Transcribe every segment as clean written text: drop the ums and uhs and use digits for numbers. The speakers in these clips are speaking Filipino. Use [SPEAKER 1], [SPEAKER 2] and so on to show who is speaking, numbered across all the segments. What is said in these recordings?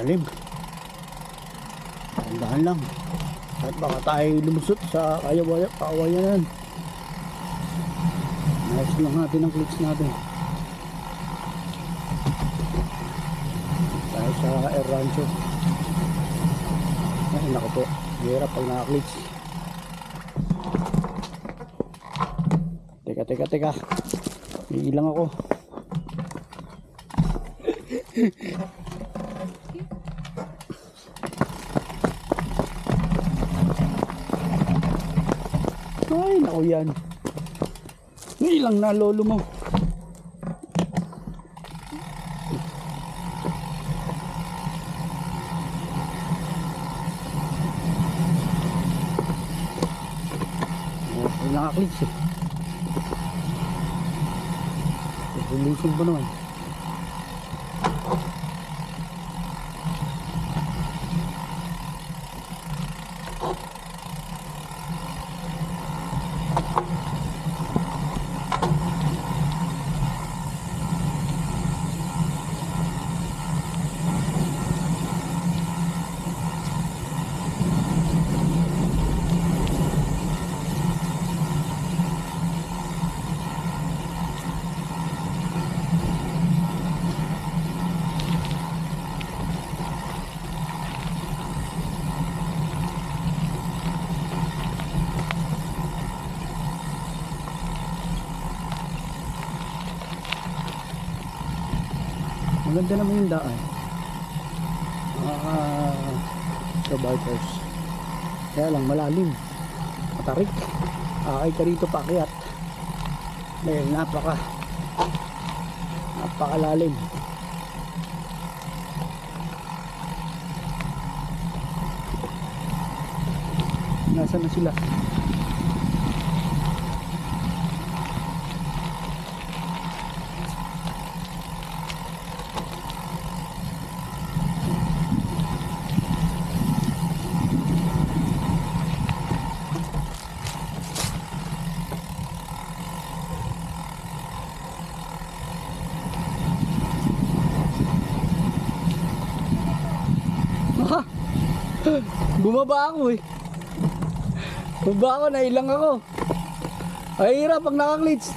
[SPEAKER 1] Lalim. Tandaan lang. At baka tayo lumusot sa kawayanan. Nice lang natin ang clicks natin. Tayo sa Air Rancho. Ay, naku po. Hirap pag naka-clicks. Teka. Iilang ako. Ay, naku yan. Ilang na lolo mo. Ay, nakakliks eh. Releasing pa naman. Maganda naman yung daan. Sa bikers. Kaya lang malalim. Matarik. Akay ka rito paakyat. Dahil napakalalim. Nasaan na sila? Bumaba ako eh. Bumaba ako, nailang ako. Ay hirap pag nakaklits.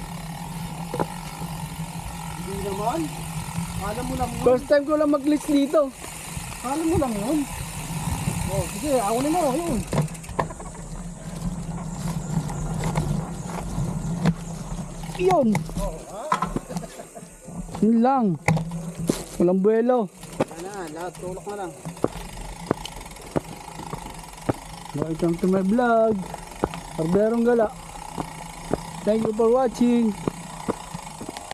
[SPEAKER 2] Hindi naman. Kala mo lang yun.
[SPEAKER 1] First time ko lang mag-glitch dito.
[SPEAKER 2] Kala mo lang yun. Oh, sige, ako na mo. Yun.
[SPEAKER 1] Yun.
[SPEAKER 2] Oh, ha?
[SPEAKER 1] Yun lang. Walang buwelo.
[SPEAKER 2] Ano, lahat tulok na lang.
[SPEAKER 1] Welcome to my vlog. Parberong Gala. Thank you for watching.